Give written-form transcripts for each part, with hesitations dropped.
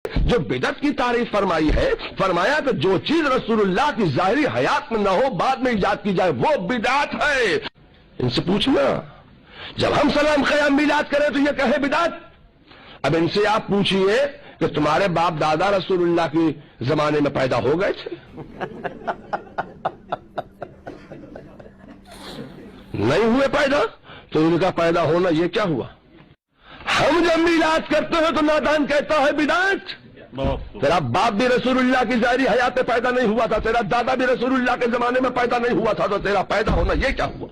جو بدعت کی تعریف فرمائی ہے، فرمایا کہ جو چیز رسول اللہ کی ظاہری حیات میں نہ ہو بعد میں ایجاد کی جائے وہ بدعت ہے۔ ان سے پوچھنا جب ہم سلام قیام میلاد کریں تو یہ کہے بدعت؟ اب ان سے آپ پوچھئے کہ تمہارے باپ دادا رسول اللہ کے زمانے میں پیدا ہو گئے تھے؟ نہیں ہوئے پیدا، تو ان کا پیدا ہونا یہ کیا ہوا؟ ہم جب میلاد کرتے ہیں تو نادان کہتا ہے بدعت۔ تیرا باپ بھی رسول اللہ کی ظاہری حیات میں پیدا نہیں ہوا تھا، تیرا دادا بھی رسول اللہ کے زمانے میں پیدا نہیں ہوا تھا، تو تیرا پیدا ہونا یہ کیا ہوا؟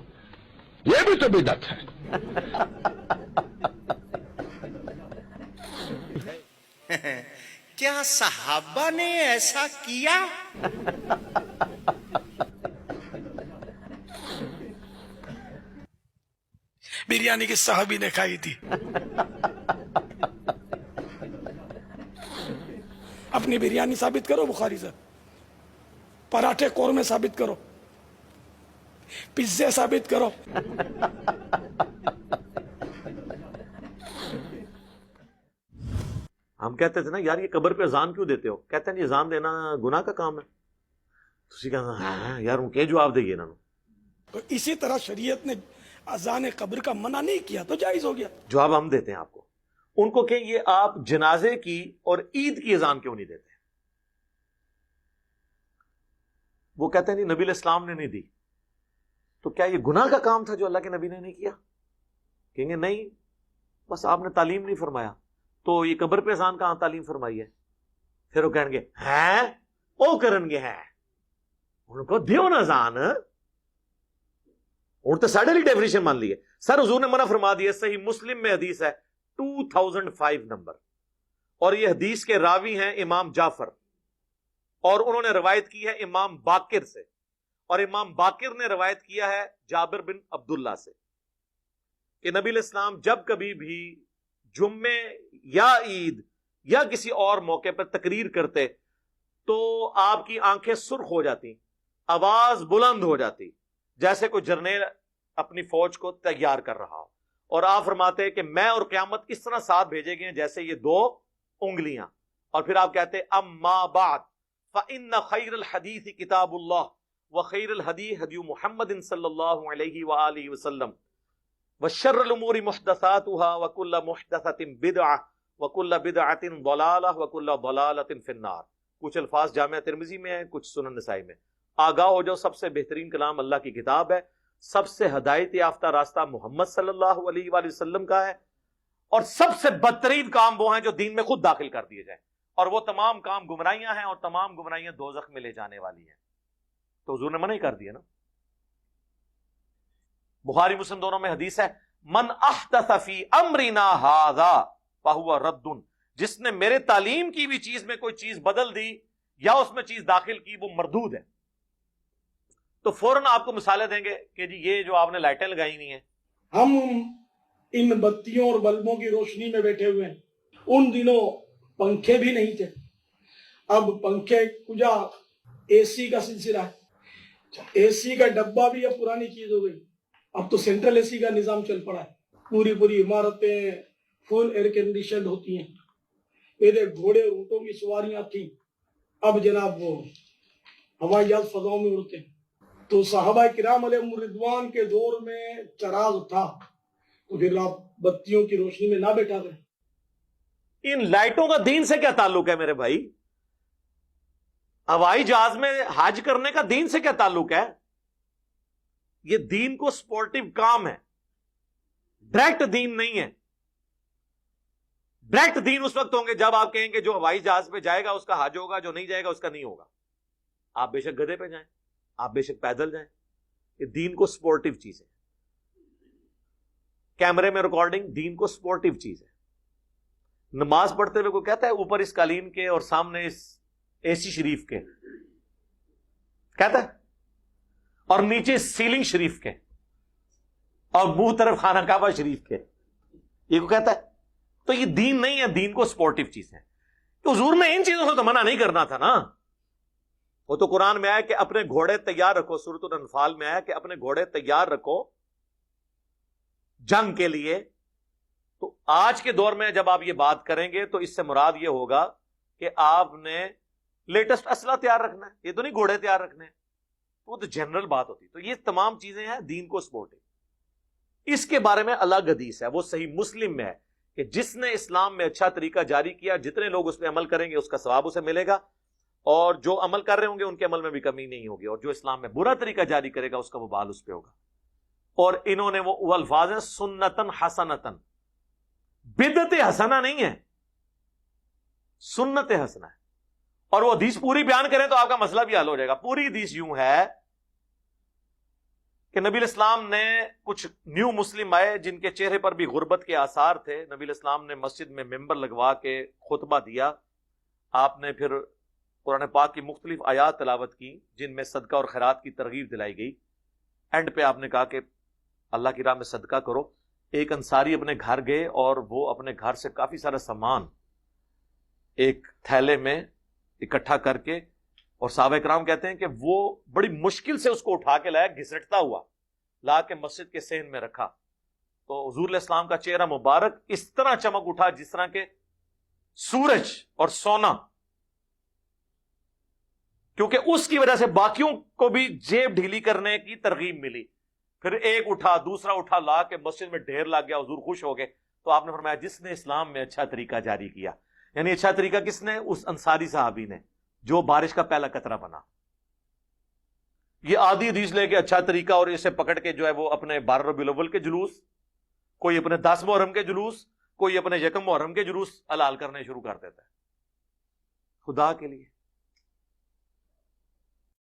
یہ بھی تو بدعت ہے۔ کیا صحابہ نے ایسا کیا؟ بریانی کی صحابی نے کھائی تھی۔ اپنی بریانی ثابت کرو بخاری سے، پراٹھے قورمے ثابت کرو، پیزے ثابت کرو۔ ہم کہتے تھے نا یار یہ قبر پہ اذان کیوں دیتے ہو؟ کہتے ہیں یہ اذان دینا گناہ کا کام ہے۔ تسی کہنا ہاں یار ان کے جواب دئیے نا۔ تو اسی طرح شریعت نے اذان قبر کا منع نہیں کیا تو جائز ہو گیا۔ جواب ہم دیتے ہیں آپ کو، ان کو کہ یہ آپ جنازے کی اور عید کی اذان کیوں نہیں دیتے؟ وہ کہتے ہیں نہیں نبی علیہ السلام نے نہیں دی، تو کیا یہ گناہ کا کام تھا جو اللہ کے نبی نے نہیں کیا؟ کہیں گے نہیں، بس آپ نے تعلیم نہیں فرمایا، تو یہ قبر پہ اذان کہاں تعلیم فرمائی ہے؟ پھر وہ کہیں گے ہیں او کرن گے ہیں، ان کو دیو نا اذان، اور تو ساڑھے لی ڈیفینیشن مان لی ہے۔ سر حضور نے منع فرما دیا، صحیح مسلم میں حدیث ہے 2005 نمبر، اور یہ حدیث کے راوی ہیں امام جعفر، اور انہوں نے روایت کی ہے امام باقر سے، اور امام باقر نے روایت کیا ہے جابر بن عبداللہ سے کہ نبی علیہ السلام جب کبھی بھی جمعے یا عید یا کسی اور موقع پر تقریر کرتے تو آپ کی آنکھیں سرخ ہو جاتی، آواز بلند ہو جاتی، جیسے کوئی جرنیل اپنی فوج کو تیار کر رہا ہو، اور آپ فرماتے کہ میں اور قیامت اس طرح ساتھ بھیجے گئے جیسے یہ دو انگلیاں، اور پھر آپ کہتے اما بعد فإن خیر الحدیث کتاب اللہ وخیر الہدی ہدی محمد صلی اللہ علیہ وآلہ وسلم وشر الامور محدثاتها وکل محدثۃ بدعہ وکل بدعۃ ضلالہ وکل ضلالۃ فی النار۔ کچھ الفاظ جامعہ ترمذی میں ہیں، کچھ سنن نسائی میں۔ آگاہ ہو جاؤ، سب سے بہترین کلام اللہ کی کتاب ہے، سب سے ہدایت یافتہ راستہ محمد صلی اللہ علیہ وآلہ وسلم کا ہے، اور سب سے بدترین کام وہ ہیں جو دین میں خود داخل کر دیے جائیں، اور وہ تمام کام گمراہیاں ہیں، اور تمام گمراہیاں دوزخ میں لے جانے والی ہیں۔ تو حضور نے منع ہی کر دیا نا۔ بخاری مسلم دونوں میں حدیث ہے من احدث فی امرنا ھذا فہو رد، جس نے میرے تعلیم کی بھی چیز میں کوئی چیز بدل دی یا اس میں چیز داخل کی وہ مردود ہے۔ تو فوراً آپ کو مثالیں دیں گے کہ جی یہ جو آپ نے لائٹیں لگائی ہوئی ہیں، ہم ان بتیوں اور بلبوں کی روشنی میں بیٹھے ہوئے ہیں، ان دنوں پنکھے بھی نہیں تھے، اب پنکھے کجا اے سی کا سلسلہ ہے، اے سی کا ڈبہ بھی اب پرانی چیز ہو گئی، اب تو سینٹرل اے سی کا نظام چل پڑا ہے، پوری عمارتیں فل ایئر کنڈیشنڈ ہوتی ہیں۔ پہلے گھوڑے اور اونٹوں کی سواریاں تھیں، اب جناب وہ ہوائی جہاز فضاؤں میں اڑتے ہیں۔ تو صحابہ کرام علیہم رضوان کے دور میں چراغ تھا، تو پھر آپ بتیوں کی روشنی میں نہ بیٹھا رہے۔ ان لائٹوں کا دین سے کیا تعلق ہے میرے بھائی؟ ہوائی جہاز میں حج کرنے کا دین سے کیا تعلق ہے؟ یہ دین کو سپورٹیو کام ہے، ڈائریکٹ دین نہیں ہے۔ ڈائریکٹ دین اس وقت ہوں گے جب آپ کہیں گے جو ہوائی جہاز پہ جائے گا اس کا حج ہوگا، جو نہیں جائے گا اس کا نہیں ہوگا۔ آپ بے شک گدھے پہ جائیں، آپ بے شک پیدل جائیں، یہ دین کو سپورٹیو چیز ہے۔ کیمرے میں ریکارڈنگ دین کو سپورٹیو چیز ہے۔ نماز پڑھتے ہوئے کوئی کہتا ہے اوپر اس قالین کے اور سامنے اس اے سی شریف کے، کہتا ہے، اور نیچے سیلنگ شریف کے، اور منہ طرف خانہ کعبہ شریف کے، یہ کو کہتا ہے؟ تو یہ دین نہیں ہے، دین کو سپورٹیو چیز ہے۔ تو حضور نے ان چیزوں سے تو منع نہیں کرنا تھا نا۔ وہ تو قرآن میں آیا کہ اپنے گھوڑے تیار رکھو، سورۃ الانفال میں آیا کہ اپنے گھوڑے تیار رکھو جنگ کے لیے۔ تو آج کے دور میں جب آپ یہ بات کریں گے تو اس سے مراد یہ ہوگا کہ آپ نے لیٹسٹ اسلحہ تیار رکھنا ہے, یہ تو نہیں گھوڑے تیار رکھنے ہیں, وہ تو جنرل بات ہوتی. تو یہ تمام چیزیں ہیں دین کو سپورٹنگ. اس کے بارے میں الگ حدیث ہے, وہ صحیح مسلم میں ہے کہ جس نے اسلام میں اچھا طریقہ جاری کیا, جتنے لوگ اس پہ عمل کریں گے اس کا ثواب اسے ملے گا, اور جو عمل کر رہے ہوں گے ان کے عمل میں بھی کمی نہیں ہوگی, اور جو اسلام میں برا طریقہ جاری کرے گا اس کا وبال اس پہ ہوگا. اور انہوں نے وہ الفاظ ہیں سنتن حسنتن, بدعت حسنہ نہیں ہے, سنت حسنہ ہے. اور وہ حدیث پوری بیان کریں تو آپ کا مسئلہ بھی حل ہو جائے گا. پوری حدیث یوں ہے کہ نبی الاسلام نے کچھ نیو مسلم آئے جن کے چہرے پر بھی غربت کے آثار تھے. نبی الاسلام نے مسجد میں ممبر لگوا کے خطبہ دیا. آپ نے پھر قرآن پاک کی مختلف آیات تلاوت کی جن میں صدقہ اور خیرات کی ترغیب دلائی گئی. اینڈ پہ آپ نے کہا کہ اللہ کی راہ میں صدقہ کرو. ایک انصاری اپنے گھر گئے اور وہ اپنے گھر سے کافی سارا سامان ایک تھیلے میں اکٹھا کر کے, اور صحابہ کرام کہتے ہیں کہ وہ بڑی مشکل سے اس کو اٹھا کے لایا, گھسٹتا ہوا لا کے مسجد کے صحن میں رکھا. تو حضور علیہ السلام کا چہرہ مبارک اس طرح چمک اٹھا جس طرح کے سورج اور سونا, کیونکہ اس کی وجہ سے باقیوں کو بھی جیب ڈھیلی کرنے کی ترغیب ملی. پھر ایک اٹھا, دوسرا اٹھا, لا کے مسجد میں ڈھیر لگ گیا, حضور خوش ہو گئے. تو آپ نے فرمایا جس نے اسلام میں اچھا طریقہ جاری کیا, یعنی اچھا طریقہ کس نے؟ اس انصاری صحابی نے جو بارش کا پہلا قطرہ بنا. یہ آدھی حدیث لے کے اچھا طریقہ اور اسے پکڑ کے جو ہے وہ اپنے 12 ربیع الاول کے جلوس, کوئی اپنے 10 محرم کے جلوس, کوئی اپنے 1 محرم کے جلوس حلال کرنے شروع کر دیتا ہے. خدا کے لیے